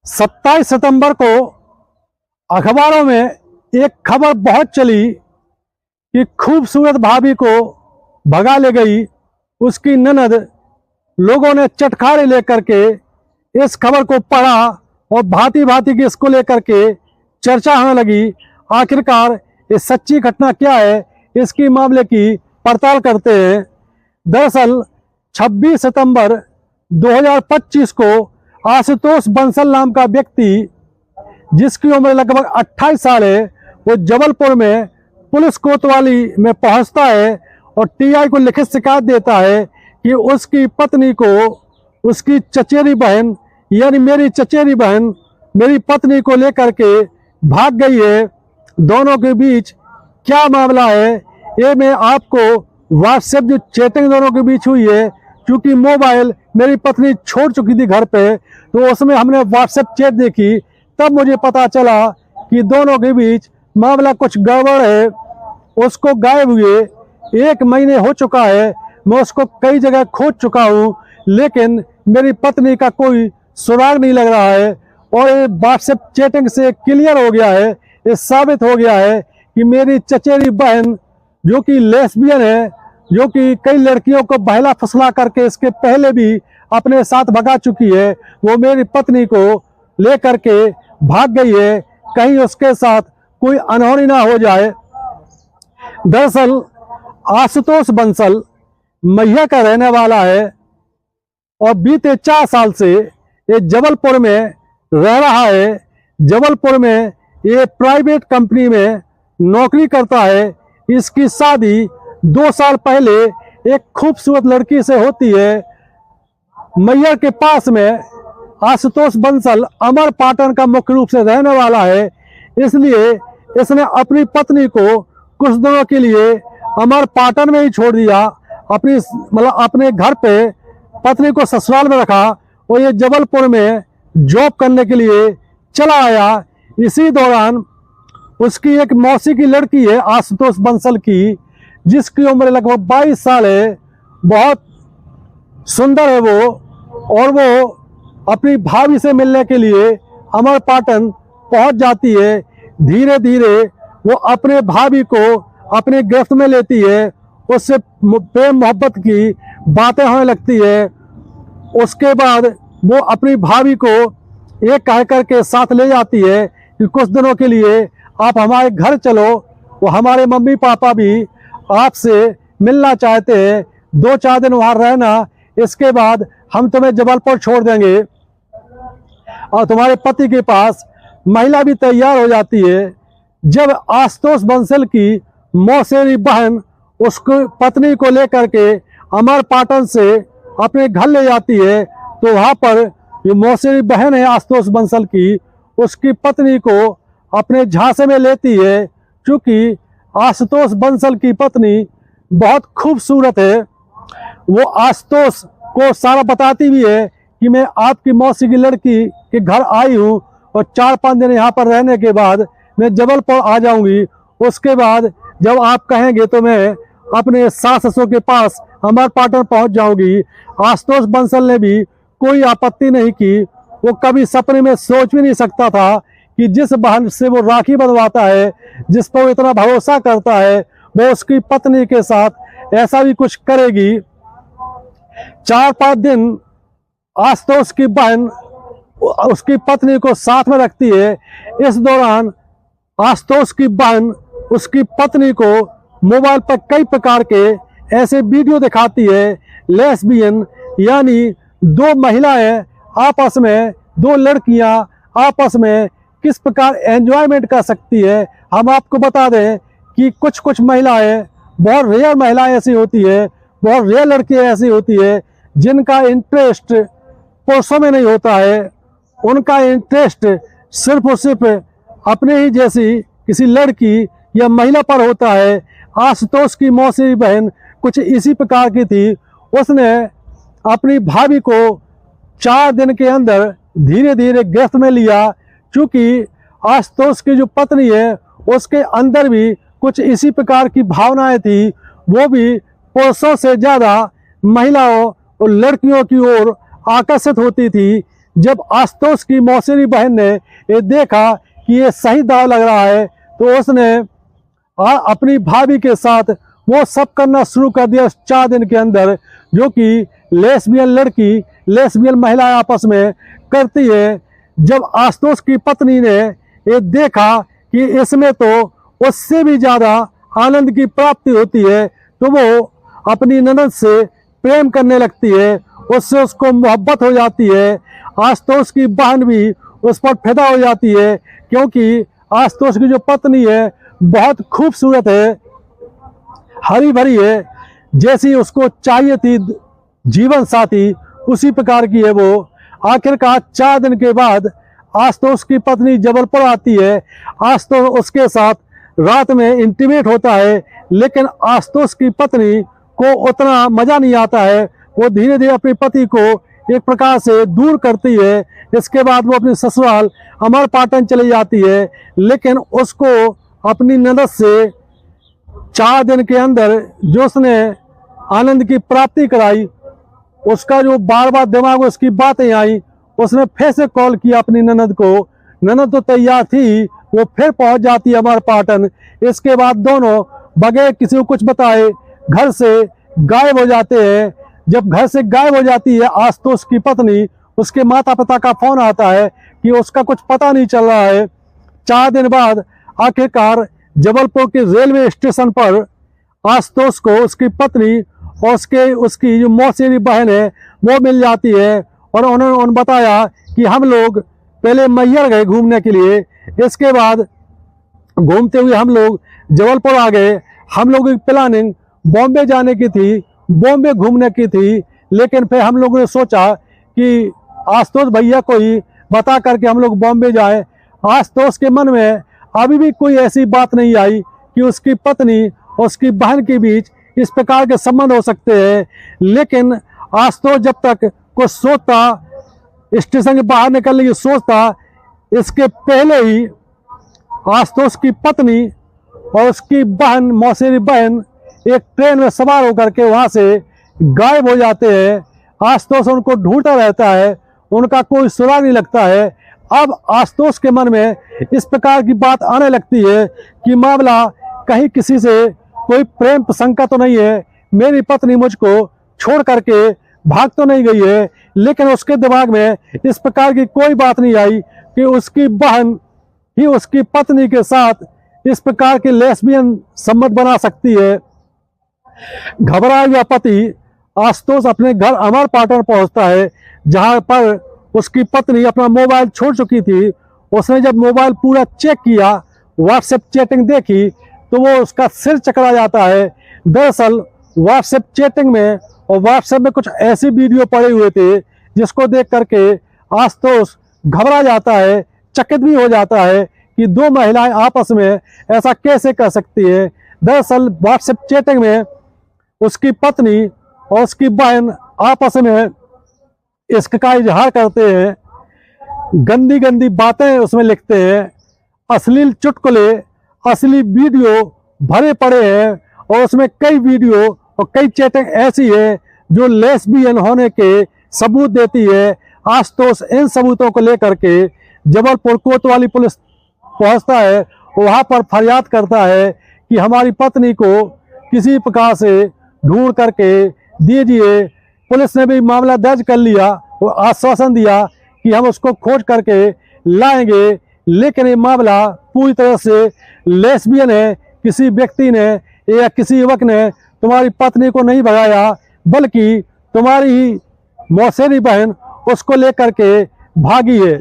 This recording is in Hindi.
27 सितंबर को अखबारों में एक खबर बहुत चली कि खूबसूरत भाभी को भगा ले गई उसकी ननद। लोगों ने चटखारे लेकर के इस खबर को पढ़ा और भांति भांति की इसको लेकर के चर्चा होने लगी। आखिरकार ये सच्ची घटना क्या है, इसकी मामले की पड़ताल करते हैं। दरअसल 26 सितंबर 2025 को आशुतोष बंसल नाम का व्यक्ति, जिसकी उम्र लगभग 28 साल है, वो जबलपुर में पुलिस कोतवाली में पहुंचता है और टीआई को लिखित शिकायत देता है कि उसकी पत्नी को उसकी चचेरी बहन यानी मेरी चचेरी बहन मेरी पत्नी को लेकर के भाग गई है। दोनों के बीच क्या मामला है ये मैं आपको व्हाट्सएप जो चैटिंग दोनों के बीच हुई है, क्योंकि मोबाइल मेरी पत्नी छोड़ चुकी थी घर पे, तो उसमें हमने व्हाट्सएप चैट देखी, तब मुझे पता चला कि दोनों के बीच मामला कुछ गड़बड़ है। उसको गायब हुए 1 महीने हो चुका है। मैं उसको कई जगह खोज चुका हूँ, लेकिन मेरी पत्नी का कोई सुराग नहीं लग रहा है। और ये व्हाट्सएप चैटिंग से क्लियर हो गया है, ये साबित हो गया है कि मेरी चचेरी बहन जो कि लेस्बियन है, जो कि कई लड़कियों को बहला फुसला करके इसके पहले भी अपने साथ भगा चुकी है, वो मेरी पत्नी को लेकर के भाग गई है, कहीं उसके साथ कोई अनहोनी ना हो जाए। दरअसल आशुतोष बंसल मैया का रहने वाला है और बीते 4 साल से ये जबलपुर में रह रहा है। जबलपुर में ये प्राइवेट कंपनी में नौकरी करता है। इसकी शादी 2 साल पहले एक खूबसूरत लड़की से होती है। मैयर के पास में आशुतोष बंसल अमर पाटन का मुख्य रूप से रहने वाला है, इसलिए इसने अपनी पत्नी को कुछ दिनों के लिए अमर पाटन में ही छोड़ दिया। अपने घर पे पत्नी को ससुराल में रखा और ये जबलपुर में जॉब करने के लिए चला आया। इसी दौरान उसकी एक मौसी की लड़की है आशुतोष बंसल की, जिसकी उम्र लगभग 22 साल है। बहुत सुंदर है वो, और वो अपनी भाभी से मिलने के लिए अमर पाटन पहुंच जाती है। धीरे धीरे वो अपने भाभी को अपने गिरफ्त में लेती है, उससे प्रेम मोहब्बत की बातें होने लगती है। उसके बाद वो अपनी भाभी को ये कह करके साथ ले जाती है कि कुछ दिनों के लिए आप हमारे घर चलो, वो हमारे मम्मी पापा भी आपसे मिलना चाहते हैं, 2-4 दिन वहाँ रहना, इसके बाद हम तुम्हें जबलपुर छोड़ देंगे। और तुम्हारे पति के पास महिला भी तैयार हो जाती है। जब आशुतोष बंसल की मौसेरी बहन उसको पत्नी को लेकर के अमर पाटन से अपने घर ले जाती है, तो वहाँ पर जो मौसेरी बहन है आशुतोष बंसल की, उसकी पत्नी को अपने झांसे में लेती है। क्योंकि आशुतोष बंसल की पत्नी बहुत खूबसूरत है, वो आशुतोष को सारा बताती भी है कि मैं आपकी मौसी की लड़की के घर आई हूँ और 4-5 दिन यहाँ पर रहने के बाद मैं जबलपुर आ जाऊंगी। उसके बाद जब आप कहेंगे तो मैं अपने सास ससुर के पास अमर पाटन पहुँच जाऊंगी। आशुतोष बंसल ने भी कोई आपत्ति नहीं की। वो कभी सपने में सोच भी नहीं सकता था कि जिस बहन से वो राखी बंधवाता है, जिस पर वो इतना भरोसा करता है, वो उसकी पत्नी के साथ ऐसा भी कुछ करेगी। 4-5 दिन आशुतोष की बहन उसकी पत्नी को साथ में रखती है। इस दौरान आशुतोष की बहन उसकी पत्नी को मोबाइल पर कई प्रकार के ऐसे वीडियो दिखाती है। लेस्बियन यानी 2 महिलाएं आपस में, 2 लड़कियां आपस में किस प्रकार एंजॉयमेंट कर सकती है। हम आपको बता दें कि कुछ महिलाएं, बहुत रेयर महिलाएं ऐसी होती है, बहुत रेयर लड़कियां ऐसी होती है जिनका इंटरेस्ट पुरुषों में नहीं होता है। उनका इंटरेस्ट सिर्फ और सिर्फ अपने ही जैसी किसी लड़की या महिला पर होता है। आशुतोष की मौसी बहन कुछ इसी प्रकार की थी। उसने अपनी भाभी को 4 दिन के अंदर धीरे धीरे गिरफ्त में लिया, क्योंकि आशुतोष की जो पत्नी है उसके अंदर भी कुछ इसी प्रकार की भावनाएं थी। वो भी पुरुषों से ज़्यादा महिलाओं और लड़कियों की ओर आकर्षित होती थी। जब आशुतोष की मौसेरी बहन ने ये देखा कि ये सही दाव लग रहा है तो उसने अपनी भाभी के साथ वो सब करना शुरू कर दिया 4 दिन के अंदर, जो कि लेस्बियन लड़की, लेस्बियन महिला आपस में करती है। जब आशुतोष की पत्नी ने ये देखा कि इसमें तो उससे भी ज़्यादा आनंद की प्राप्ति होती है, तो वो अपनी ननद से प्रेम करने लगती है, उससे उसको मोहब्बत हो जाती है। आशुतोष की बहन भी उस पर फिदा हो जाती है, क्योंकि आशुतोष की जो पत्नी है बहुत खूबसूरत है, हरी भरी है, जैसी उसको चाहिए थी जीवन साथी उसी प्रकार की है वो। आखिरकार 4 दिन के बाद आशुतोष की पत्नी जबलपुर आती है। आशुतोष उसके साथ रात में इंटीमेट होता है, लेकिन आशुतोष की पत्नी को उतना मजा नहीं आता है। वो धीरे धीरे अपने पति को एक प्रकार से दूर करती है। इसके बाद वो अपने ससुराल अमरपाटन चली जाती है, लेकिन उसको अपनी ननद से 4 दिन के अंदर जो उसने आनंद की प्राप्ति कराई, उसका जो बार बार दिमाग में उसकी बातें आई, उसने फिर से कॉल किया अपनी ननद को। ननद तो तैयार थी, वो फिर पहुंच जाती है अमरपाटन। इसके बाद दोनों बगैर किसी को कुछ बताए घर से गायब हो जाते हैं। जब घर से गायब हो जाती है आशुतोष की पत्नी, उसके माता पिता का फोन आता है कि उसका कुछ पता नहीं चल रहा है। 4 दिन बाद आखिरकार जबलपुर के रेलवे स्टेशन पर आशुतोष को उसकी पत्नी और उसकी जो मौसेरी बहन है वो मिल जाती है, और उन्होंने बताया कि हम लोग पहले मैहर गए घूमने के लिए, इसके बाद घूमते हुए हम लोग जबलपुर आ गए। हम लोगों की प्लानिंग बॉम्बे जाने की थी, बॉम्बे घूमने की थी, लेकिन फिर हम लोगों ने सोचा कि आशुतोष भैया को ही बता करके हम लोग बॉम्बे जाएं। आशुतोष के मन में अभी भी कोई ऐसी बात नहीं आई कि उसकी पत्नी और उसकी बहन के बीच इस प्रकार के संबंध हो सकते हैं। लेकिन आशुतोष जब तक कुछ सोचता, स्टेशन के बाहर निकलने की सोचता, इसके पहले ही आशुतोष की पत्नी और उसकी बहन, मौसेरी बहन, एक ट्रेन में सवार होकर के वहां से गायब हो जाते हैं। आशुतोष उनको ढूंढता रहता है, उनका कोई सुराग नहीं लगता है। अब आशुतोष के मन में इस प्रकार की बात आने लगती है कि मामला कहीं किसी से कोई प्रेम प्रसंग का तो नहीं है, मेरी पत्नी मुझको छोड़ करके भाग तो नहीं गई है। लेकिन उसके दिमाग में इस प्रकार की कोई बात नहीं आई कि उसकी बहन ही उसकी पत्नी के साथ इस प्रकार के लेस्बियन संबंध बना सकती है। घबराया हुआ पति आशुतोष अपने घर अमरपाटन पहुंचता है, जहां पर उसकी पत्नी अपना मोबाइल छोड़ चुकी थी। उसने जब मोबाइल पूरा चेक किया, व्हाट्सएप चैटिंग देखी, तो वो उसका सिर चकरा जाता है। दरअसल व्हाट्सएप चैटिंग में और व्हाट्सएप में कुछ ऐसे वीडियो पड़े हुए थे जिसको देख करके आशुतोष घबरा जाता है, चकित भी हो जाता है कि 2 महिलाएं आपस में ऐसा कैसे कर सकती है। दरअसल व्हाट्सएप चैटिंग में उसकी पत्नी और उसकी बहन आपस में इश्क का इजहार करते हैं, गंदी गंदी बातें उसमें लिखते हैं, अश्लील चुटकुले, असली वीडियो भरे पड़े हैं, और उसमें कई वीडियो और कई चैटिंग ऐसी है जो लेस्बियन होने के सबूत देती है। आशुतोष इन सबूतों को लेकर के जबलपुर कोतवाली पुलिस पहुंचता है, वहां पर फरियाद करता है कि हमारी पत्नी को किसी प्रकार से ढूंढ करके दीजिए। पुलिस ने भी मामला दर्ज कर लिया और आश्वासन दिया कि हम उसको खोज करके लाएंगे, लेकिन ये मामला पूरी तरह से लेस्बियन है। किसी व्यक्ति ने या किसी युवक ने तुम्हारी पत्नी को नहीं भगाया, बल्कि तुम्हारी ही मौसेरी बहन उसको लेकर के भागी है।